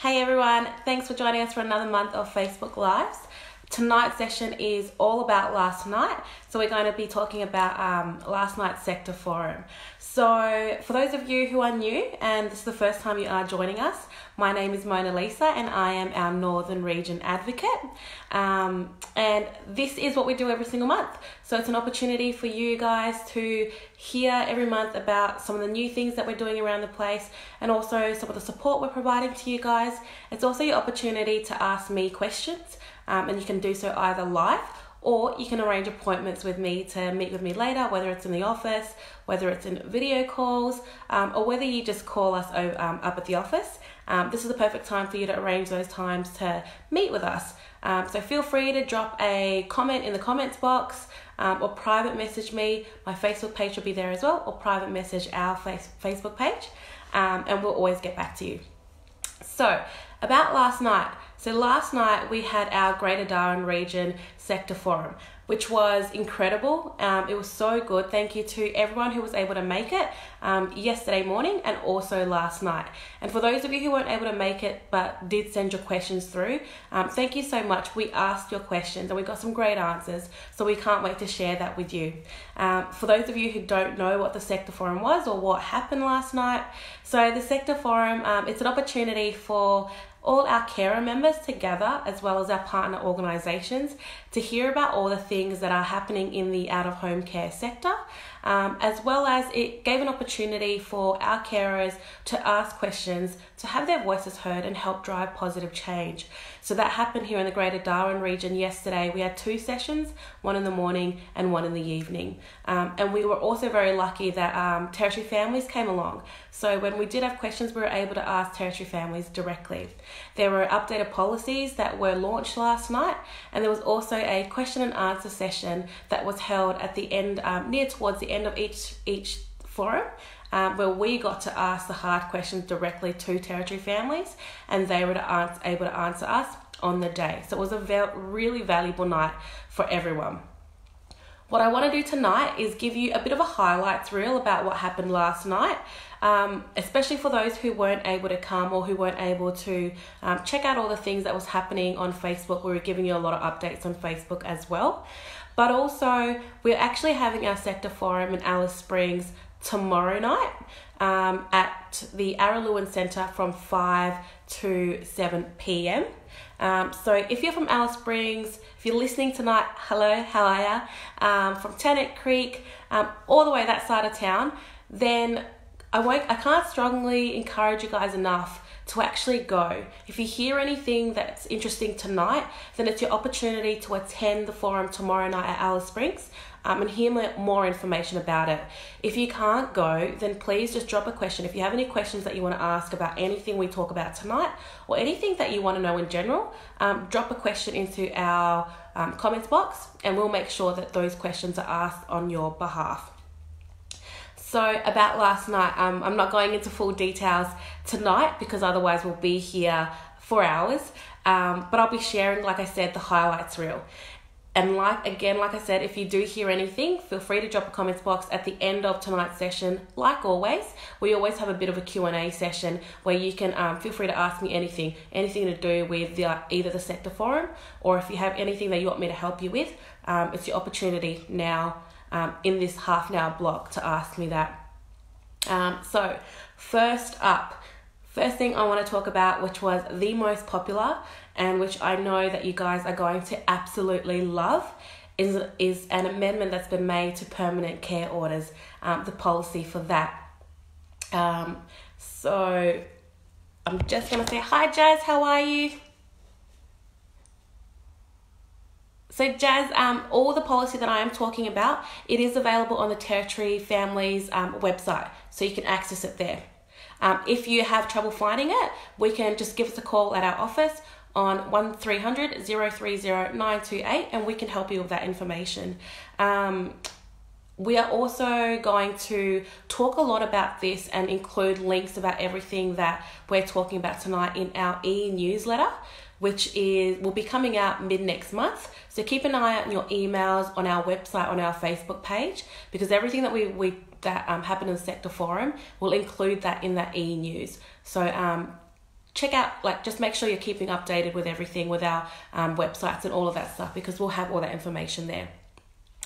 Hey everyone, thanks for joining us for another month of Facebook Lives. Tonight's session is all about last night. So we're going to be talking about last night's sector forum. So for those of you who are new and this is the first time you are joining us, my name is Mona Lisa and I am our Northern Region Advocate. And this is what we do every single month. So it's an opportunity for you guys to hear every month about some of the new things that we're doing around the place and also some of the support we're providing to you guys. It's also your opportunity to ask me questions. And you can do so either live or you can arrange appointments with me to meet with me later, whether it's in the office, whether it's in video calls, or whether you just call us up at the office. This is the perfect time for you to arrange those times to meet with us. So feel free to drop a comment in the comments box or private message me. My Facebook page will be there as well, or private message our Facebook page, and we'll always get back to you. So about last night. So last night we had our Greater Darwin Region Sector Forum, which was incredible. It was so good. Thank you to everyone who was able to make it yesterday morning and also last night. And for those of you who weren't able to make it but did send your questions through, thank you so much. We asked your questions and we got some great answers, so we can't wait to share that with you. For those of you who don't know what the Sector Forum was or what happened last night, so the Sector Forum, it's an opportunity for all our carer members together, as well as our partner organisations, to hear about all the things that are happening in the out-of-home care sector, as well as it gave an opportunity for our carers to ask questions, to have their voices heard and help drive positive change. So that happened here in the Greater Darwin region yesterday. We had 2 sessions, one in the morning and one in the evening. And we were also very lucky that Territory families came along. So when we did have questions, we were able to ask Territory families directly. There were updated policies that were launched last night, and there was also a question and answer session that was held at the end, near towards the end of each forum, where we got to ask the hard questions directly to Territory families, and they were able to answer us on the day. So it was a really valuable night for everyone. What I want to do tonight is give you a bit of a highlights reel about what happened last night, especially for those who weren't able to come or who weren't able to check out all the things that was happening on Facebook. We were giving you a lot of updates on Facebook as well. But also, we're actually having our sector forum in Alice Springs tomorrow night at the Araluen Centre from 5 to 7 p.m. So if you're from Alice Springs, if you're listening tonight, hello, how are ya? From Tennant Creek, all the way that side of town, then I can't strongly encourage you guys enough to actually go. If you hear anything that's interesting tonight, then it's your opportunity to attend the forum tomorrow night at Alice Springs and hear more information about it. If you can't go, then please just drop a question. If you have any questions that you want to ask about anything we talk about tonight or anything that you want to know in general, drop a question into our comments box and we'll make sure that those questions are asked on your behalf. So about last night, I'm not going into full details tonight because otherwise we'll be here for hours, but I'll be sharing, like I said, the highlights reel. And like I said, if you do hear anything, feel free to drop a comments box at the end of tonight's session. Like always, we always have a bit of a Q&A session where you can feel free to ask me anything to do with either the sector forum, or if you have anything that you want me to help you with, it's your opportunity now in this half an hour block to ask me that. So first thing I want to talk about, which was the most popular and which I know that you guys are going to absolutely love, is an amendment that's been made to permanent care orders, the policy for that. So I'm just going to say, hi Jazz, how are you? So Jazz, all the policy that I am talking about, it is available on the Territory Families website, so you can access it there. If you have trouble finding it, we can just give us a call at our office on 1300 030 928 and we can help you with that information. We are also going to talk a lot about this and include links about everything that we're talking about tonight in our e-newsletter, which will be coming out mid-next month. So keep an eye out on your emails, on our website, on our Facebook page, because everything that happened in the sector forum will include that in that e-news. So check out, like, just make sure you're keeping updated with everything, with our websites and all of that stuff, because we'll have all that information there.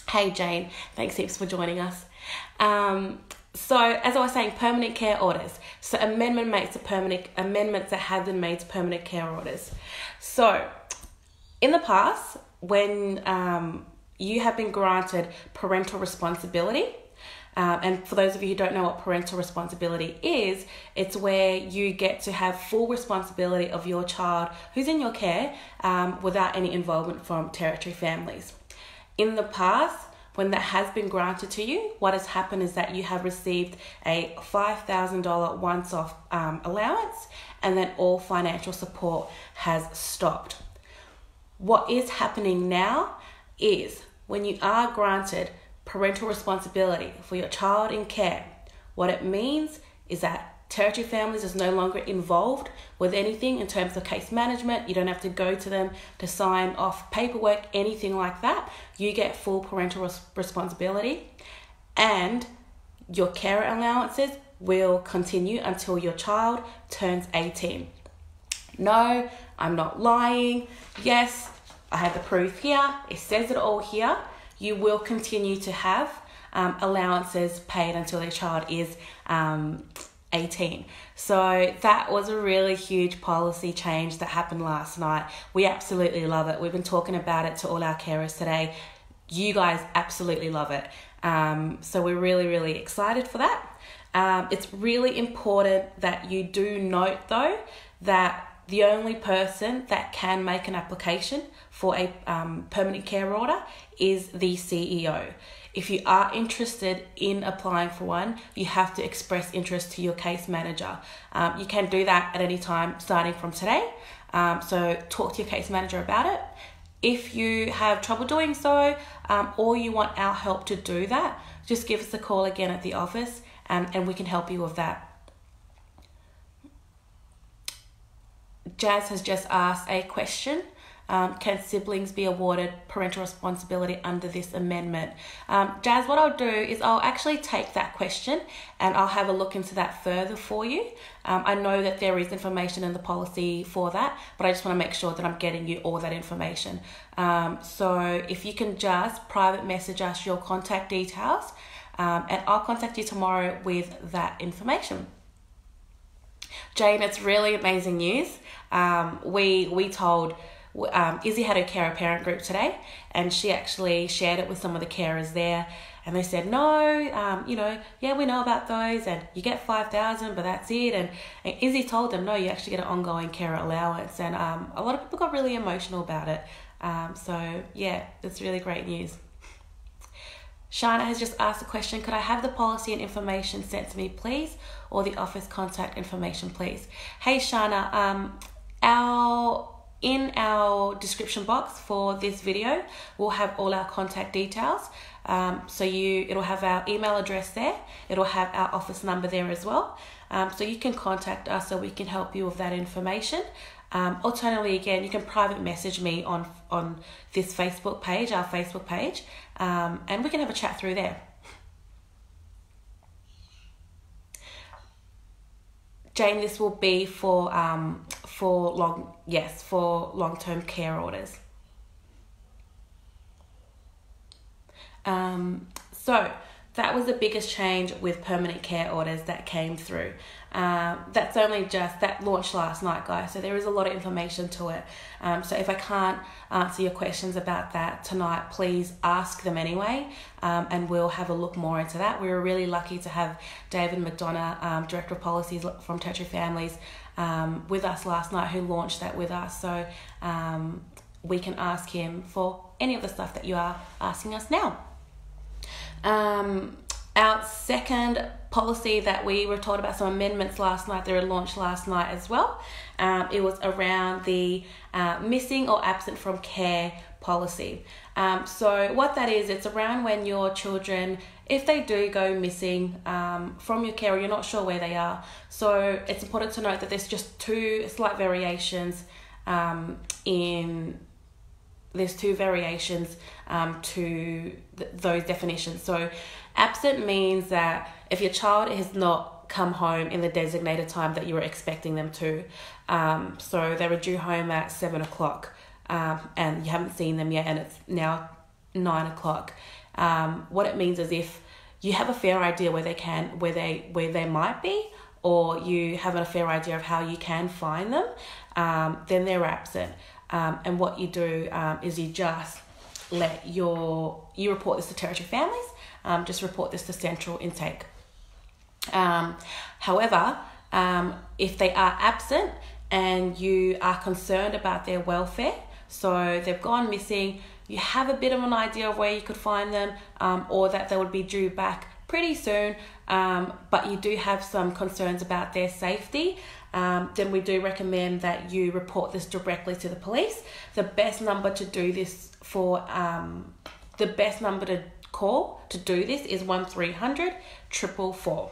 Hey Jane, thanks heaps for joining us. So as I was saying, permanent care orders. So amendments that have been made to permanent care orders. So in the past, when you have been granted parental responsibility, and for those of you who don't know what parental responsibility is, it's where you get to have full responsibility of your child who's in your care without any involvement from territory families. In the past, when that has been granted to you, what has happened is that you have received a $5,000 once-off allowance, and then all financial support has stopped. What is happening now is when you are granted parental responsibility for your child in care, what it means is that territory families is no longer involved with anything in terms of case management. You don't have to go to them to sign off paperwork, anything like that. You get full parental responsibility, and your care allowances will continue until your child turns 18. No, I'm not lying. Yes, I have the proof here. It says it all here. You will continue to have allowances paid until their child is 18. So that was a really huge policy change that happened last night. We absolutely love it. We've been talking about it to all our carers today. You guys absolutely love it. So we're really, really excited for that. It's really important that you do note, though, that the only person that can make an application for a permanent care order is the CEO. If you are interested in applying for one, you have to express interest to your case manager. You can do that at any time starting from today. So talk to your case manager about it. If you have trouble doing so, or you want our help to do that, just give us a call again at the office, and we can help you with that. Jazz has just asked a question. Can siblings be awarded parental responsibility under this amendment? Jazz, what I'll do is I'll actually take that question and I'll have a look into that further for you. I know that there is information in the policy for that, but I just want to make sure that I'm getting you all that information. So if you can just private message us your contact details, and I'll contact you tomorrow with that information. Jane, it's really amazing news. We told Izzy had her carer parent group today, and she actually shared it with some of the carers there, and they said, no, we know about those, and you get $5,000, but that's it. And Izzy told them, no, you actually get an ongoing carer allowance, and a lot of people got really emotional about it. So yeah, it's really great news. Shana has just asked a question. Could I have the policy and information sent to me, please? Or the office contact information, please? Hey, Shana, in our description box for this video, we'll have all our contact details. It'll have our email address there. It'll have our office number there as well. So you can contact us so we can help you with that information. Alternatively, again, you can private message me on this Facebook page, our Facebook page, and we can have a chat through there. Jane, this will be for long-term care orders. So that was the biggest change with permanent care orders that came through. That launched last night, guys. So there is a lot of information to it. So if I can't answer your questions about that tonight, please ask them anyway, and we'll have a look more into that. We were really lucky to have David McDonough, Director of Policies from Territory Families, with us last night, who launched that with us. So we can ask him for any of the stuff that you are asking us now. Our second policy that we were told about, some amendments last night, they were launched last night as well. It was around the missing or absent from care policy. So what that is, it's around when your children, if they do go missing from your care or you're not sure where they are. So it's important to note that there's just two slight variations to those definitions. So absent means that if your child has not come home in the designated time that you were expecting them to. So they were due home at 7 o'clock, and you haven't seen them yet, and it's now 9 o'clock. What it means is if you have a fair idea where they might be, or you have a fair idea of how you can find them, then they're absent. And what you do is you just you report this to Territory Families. Just report this to Central Intake. However, if they are absent and you are concerned about their welfare, so they've gone missing, you have a bit of an idea of where you could find them, or that they would be due back pretty soon, but you do have some concerns about their safety, then we do recommend that you report this directly to the police. The best number to do this the best number to call to do this is 1300 444.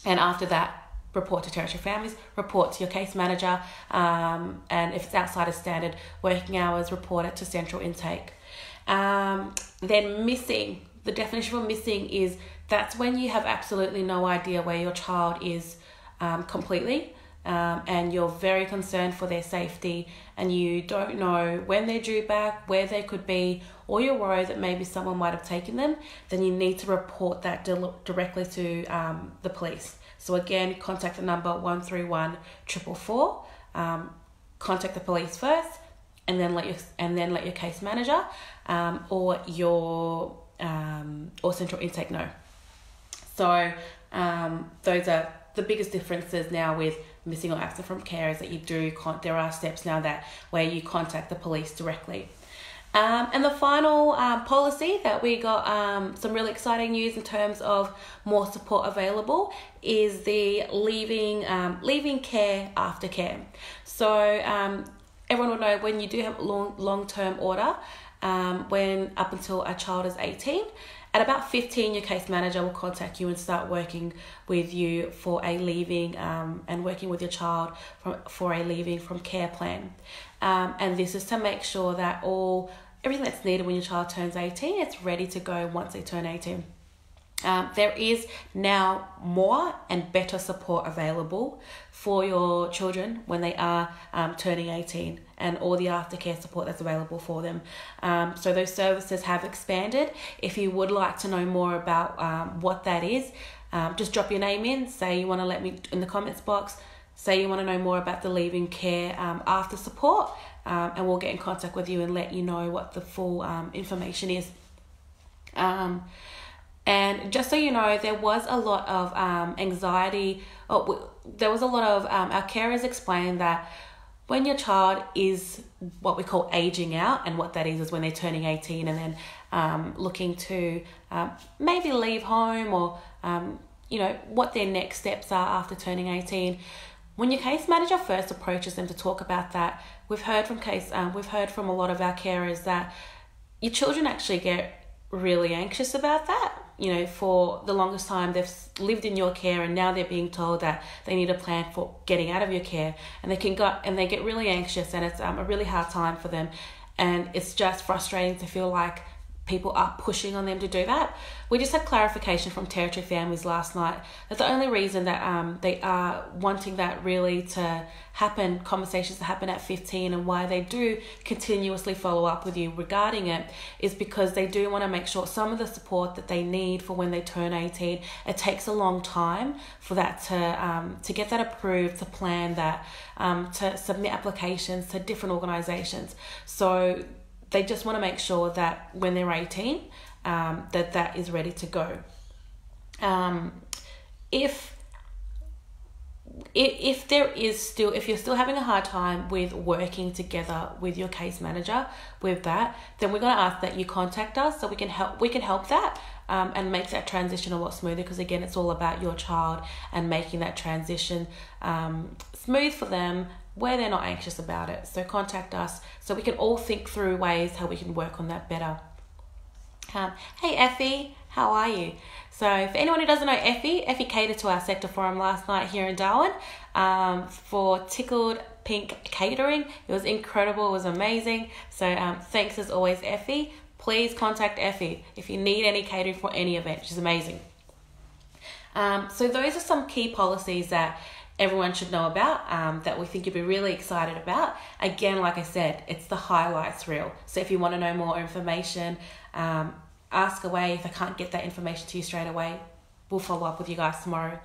And after that, report to Territory Families, report to your case manager, and if it's outside of standard working hours, report it to Central Intake. Then missing, the definition for missing is that's when you have absolutely no idea where your child is completely, and you're very concerned for their safety, and you don't know when they're due back, where they could be, or you're worried that maybe someone might have taken them, then you need to report that directly to the police. So again, contact the number 131 444. Contact the police first, and then let your case manager or Central Intake know. So those are the biggest differences now with missing or absent from care, is that you there are steps now where you contact the police directly. And the final policy that we got some really exciting news in terms of more support available is the leaving care after care. So everyone will know when you do have long-term order, when up until a child is 18, at about 15, your case manager will contact you and start working with you for a leaving and working with your child for a leaving from care plan. And this is to make sure that everything that's needed when your child turns 18, it's ready to go once they turn 18. There is now more and better support available for your children when they are turning 18, and all the aftercare support that's available for them. So those services have expanded. If you would like to know more about what that is, just drop your name in, say you want to let me in the comments box, say you want to know more about the leaving care after support, and we'll get in contact with you and let you know what the full information is. And just so you know, there was a lot of anxiety. There was a lot of our carers explained that when your child is what we call aging out, and what that is when they're turning 18 and then looking to maybe leave home, or what their next steps are after turning 18. When your case manager first approaches them to talk about that, we've heard from a lot of our carers that your children actually get really anxious about that. For the longest time they've lived in your care, and now they're being told that they need a plan for getting out of your care, and they get really anxious, and it's a really hard time for them, and it's just frustrating to feel like people are pushing on them to do that. We just had clarification from Territory Families last night that the only reason that they are wanting that really to happen, conversations to happen at 15, and why they do continuously follow up with you regarding it, is because they do want to make sure some of the support that they need for when they turn 18, it takes a long time for that to get that approved, to plan that, to submit applications to different organisations. So they just want to make sure that when they're 18, that is ready to go. If you're still having a hard time with working together with your case manager with that, then we're going to ask that you contact us so we can help that and make that transition a lot smoother, because again, it's all about your child and making that transition smooth for them, where they're not anxious about it. So contact us so we can all think through ways how we can work on that better. Hey Effie, how are you? So for anyone who doesn't know Effie catered to our sector forum last night here in Darwin for Tickled Pink Catering. It was incredible, it was amazing. So thanks as always, Effie. Please contact Effie if you need any catering for any event. She's amazing. So those are some key policies that everyone should know about, that we think you'd be really excited about. Again, like I said, it's the highlights reel. So if you want to know more information, ask away. If I can't get that information to you straight away, we'll follow up with you guys tomorrow.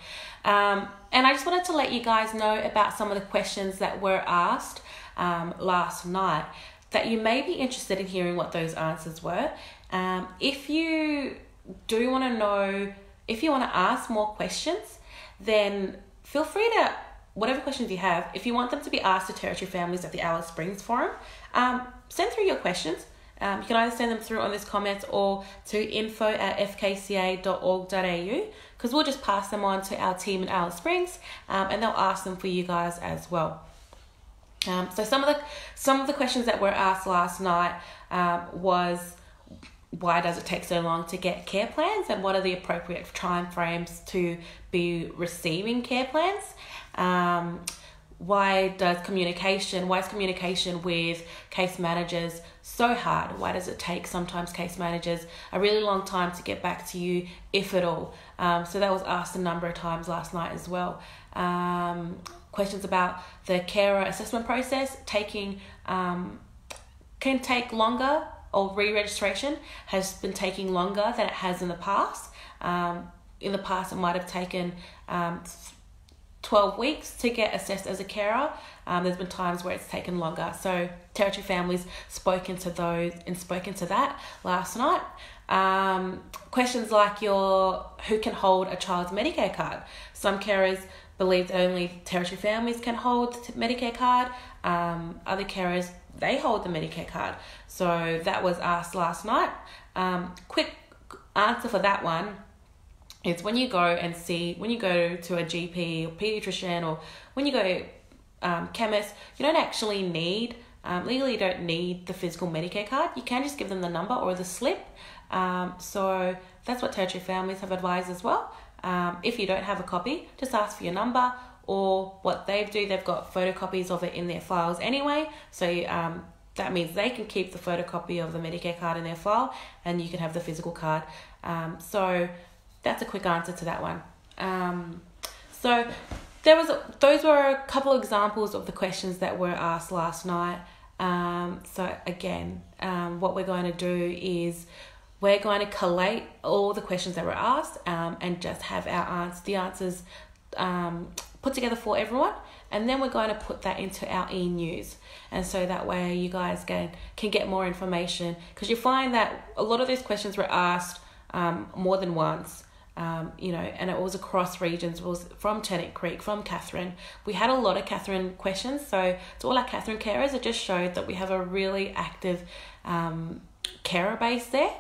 And I just wanted to let you guys know about some of the questions that were asked last night, that you may be interested in hearing what those answers were. If you do want to know, if you want to ask more questions, then feel free to, whatever questions you have, if you want them to be asked to Territory Families at the Alice Springs Forum, send through your questions. You can either send them through on this comments or to info@fkca.org.au, because we'll just pass them on to our team in Alice Springs, and they'll ask them for you guys as well. So some of the questions that were asked last night was, why does it take so long to get care plans, and what are the appropriate time frames to be receiving care plans? Why is communication with case managers so hard? Why does it take sometimes case managers a really long time to get back to you, if at all? So that was asked a number of times last night as well. Questions about the carer assessment process can take longer, or re-registration has been taking longer than it has in the past. In the past, it might have taken 12 weeks to get assessed as a carer. There's been times where it's taken longer. So Territory Families spoken to that last night. Questions like who can hold a child's Medicare card. Some carers believe that only Territory Families can hold Medicare card. Other carers, they hold the Medicare card. So that was asked last night. Quick answer for that one is, when you go to a GP or pediatrician, or when you go to chemist, you don't actually need, legally you don't need the physical Medicare card. You can just give them the number or the slip. So that's what Territory Families have advised as well. If you don't have a copy, just ask for your number, or what they've got photocopies of it in their files anyway. So that means they can keep the photocopy of the Medicare card in their file, and you can have the physical card. So that's a quick answer to that one. So those were a couple of examples of the questions that were asked last night. So again, what we're going to do is we're going to collate all the questions that were asked, and just have the answers put together for everyone, and then we're going to put that into our e-news, and so that way you guys can get more information, because you find that a lot of those questions were asked more than once. And it was across regions. It was from Tennant Creek, from Catherine. We had a lot of Catherine questions, so to all our Catherine carers, it just showed that we have a really active carer base there.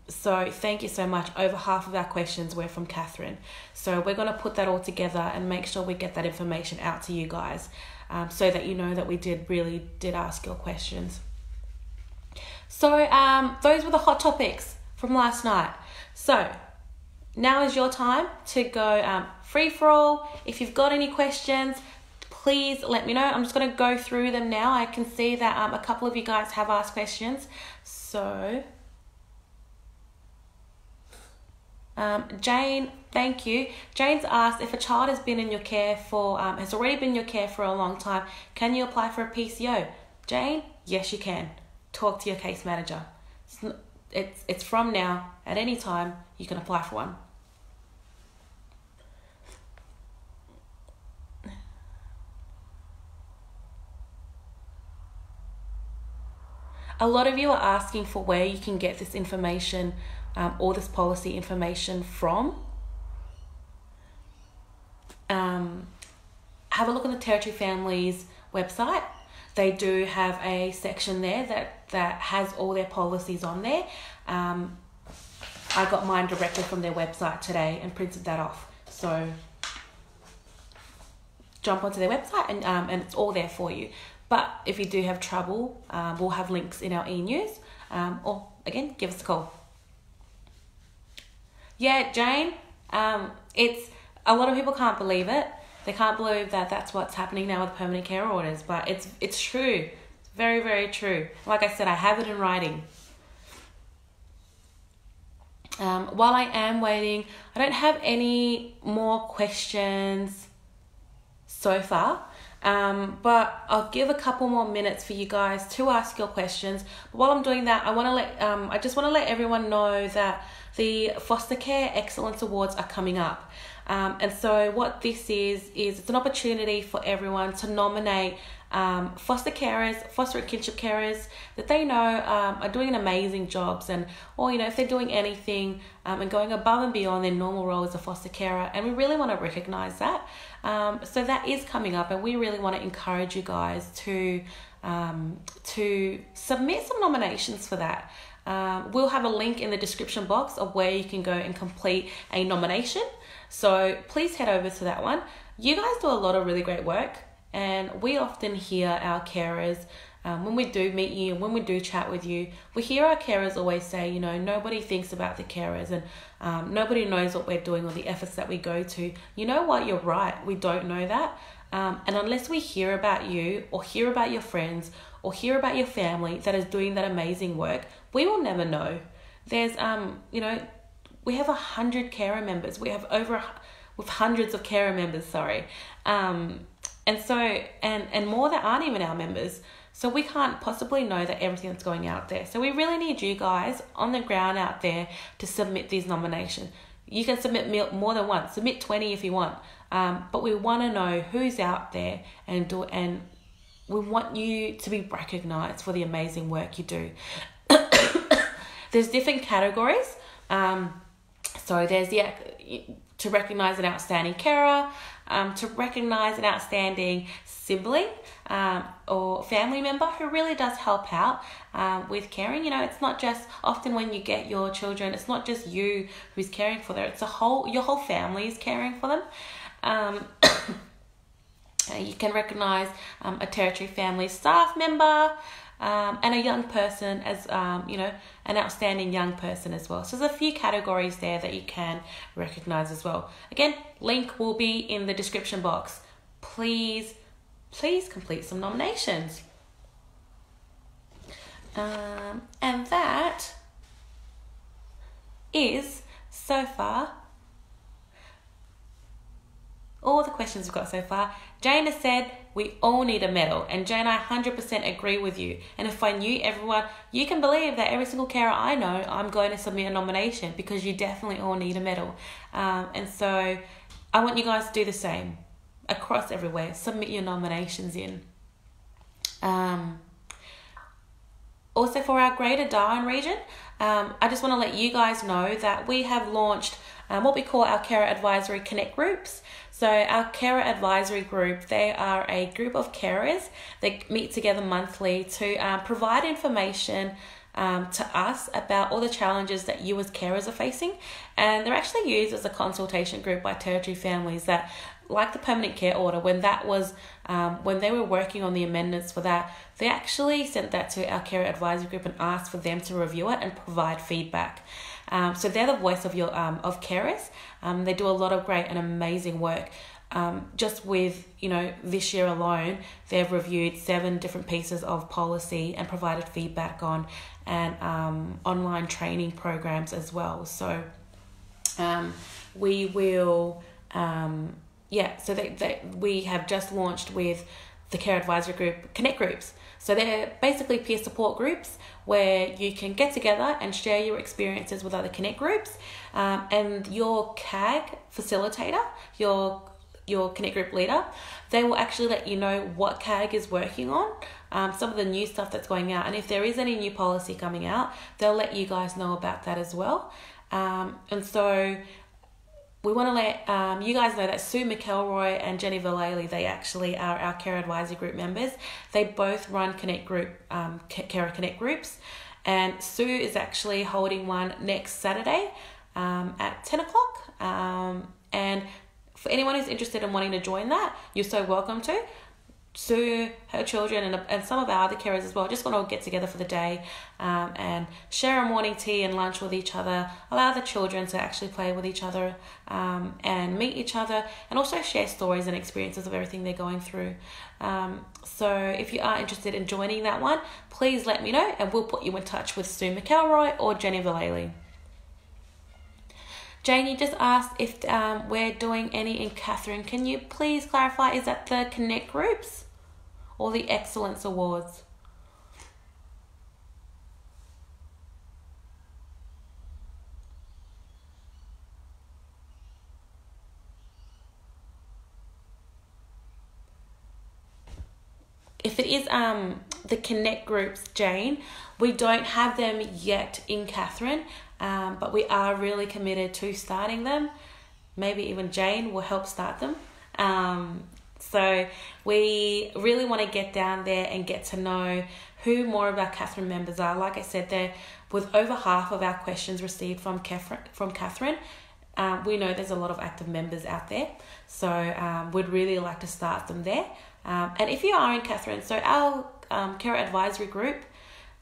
So thank you so much. Over half of our questions were from Catherine. So we're going to put that all together and make sure we get that information out to you guys, so that you know that we really did ask your questions. So those were the hot topics from last night. So now is your time to go free for all. If you've got any questions, please let me know. I'm just going to go through them now. I can see that a couple of you guys have asked questions. So Jane, thank you. Jane's asked, if a child has been in your care has already been in your care for a long time, can you apply for a PCO? Jane, yes you can. Talk to your case manager. It's from now. At any time you can apply for one. A lot of you are asking for where you can get this information, or this policy information from. Have a look on the Territory Families website. They do have a section there that has all their policies on there. I got mine directly from their website today and printed that off. So jump onto their website and it's all there for you. But if you do have trouble, we'll have links in our e-news, or again, give us a call. Yeah, Jane, it's a lot of people can't believe it. They can't believe that that's what's happening now with permanent care orders, but it's true. It's very, very true. Like I said, I have it in writing. While I am waiting, I don't have any more questions so far. But I'll give a couple more minutes for you guys to ask your questions. But while I'm doing that, I just want to let everyone know that the Foster Care Excellence Awards are coming up. And so what this is it's an opportunity for everyone to nominate foster carers, foster and kinship carers that they know are doing amazing jobs, or if they're doing anything and going above and beyond their normal role as a foster carer, and we really want to recognize that. So that is coming up, and we really want to encourage you guys to submit some nominations for that. We'll have a link in the description box of where you can go and complete a nomination. So please head over to that one. You guys do a lot of really great work, and we often hear our carers, when we do meet you, when we do chat with you, we hear our carers always say, nobody thinks about the carers, and nobody knows what we're doing or the efforts that we go to. You know what? You're right. We don't know that. And unless we hear about you, or hear about your friends, or hear about your family that is doing that amazing work, we will never know. There's, we have 100 carer members. We have with hundreds of carer members, sorry. And so, and more that aren't even our members. So we can't possibly know that everything that's going out there. So we really need you guys on the ground out there to submit these nominations. You can submit more than once. Submit 20 if you want. But we want to know who's out there, and we want you to be recognized for the amazing work you do. There's different categories. So there's to recognize an outstanding carer, to recognize an outstanding sibling or family member who really does help out with caring. It's not just often when you get your children, it's not just you who's caring for them, it's your whole family is caring for them. You can recognize a Territory Family staff member, and a young person as, an outstanding young person as well. So there's a few categories there that you can recognize as well. Again, link will be in the description box. Please complete some nominations. And that is, so far, all the questions we've got so far. Jane has said we all need a medal, and Jane, I 100% agree with you. And if I knew everyone, you can believe that every single carer I know, I'm going to submit a nomination, because you definitely all need a medal. And so I want you guys to do the same across everywhere. Submit your nominations in. Also for our Greater Darwin region, I just want to let you guys know that we have launched what we call our Carer Advisory Connect groups. So our Carer Advisory Group, they are a group of carers that meet together monthly to provide information to us about all the challenges that you as carers are facing. And they're actually used as a consultation group by Territory families that, like the permanent care order, when that was, when they were working on the amendments for that, they actually sent that to our Carer Advisory Group and asked for them to review it and provide feedback. So they're the voice of of carers. They do a lot of great and amazing work. Just with, this year alone, they've reviewed 7 different pieces of policy and provided feedback on, and online training programs as well. So we will, so we have just launched with the Care Advisory Group Connect groups. So they're basically peer support groups where you can get together and share your experiences with other Connect groups, and your CAG facilitator, your Connect group leader, they will actually let you know what CAG is working on, some of the new stuff that's going out, and if there is any new policy coming out, they'll let you guys know about that as well. And so we want to let you guys know that Sue McElroy and Jenny Vallely, they actually are our Care Advisory Group members. They both run Connect Group, Carer Connect groups, and Sue is actually holding one next Saturday at 10 o'clock. And for anyone who's interested in wanting to join that, you're so welcome to. Sue, her children, and some of our other carers as well, just want to get together for the day and share a morning tea and lunch with each other, allow the children to actually play with each other and meet each other, and also share stories and experiences of everything they're going through. So if you are interested in joining that one, please let me know, and we'll put you in touch with Sue McElroy or Jenny Vallely. Jane, you just asked if we're doing any in Catherine. Can you please clarify, is that the Connect groups or the Excellence Awards? If it is the Connect groups, Jane, we don't have them yet in Catherine, but we are really committed to starting them. Maybe even Jane will help start them. So we really want to get down there and get to know who more of our Catherine members are. Like I said, there with over half of our questions received from Catherine, we know there's a lot of active members out there. So we'd really like to start them there. And if you are in Catherine, so our carer advisory group,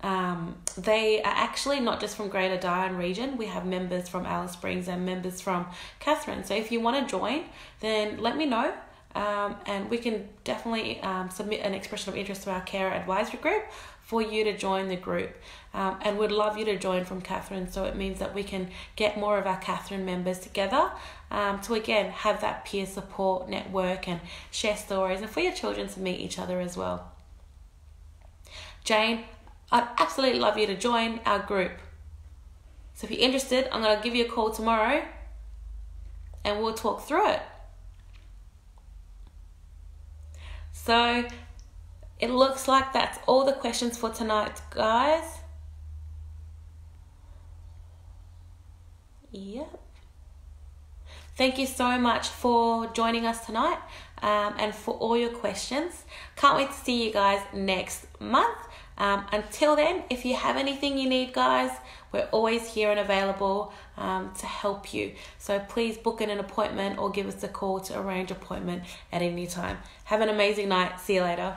they are actually not just from Greater Darwin region. We have members from Alice Springs and members from Catherine. So if you want to join, then let me know. And we can definitely submit an expression of interest to our carer advisory group for you to join the group. And we'd love you to join from Catherine, so it means that we can get more of our Catherine members together to again have that peer support network and share stories, and for your children to meet each other as well. Jane, I'd absolutely love you to join our group. So if you're interested, I'm going to give you a call tomorrow and we'll talk through it. So it looks like that's all the questions for tonight, guys. Yep. Thank you so much for joining us tonight and for all your questions. Can't wait to see you guys next month. Until then, if you have anything you need, guys, we're always here and available to help you. So please book in an appointment or give us a call to arrange an appointment at any time. Have an amazing night. See you later.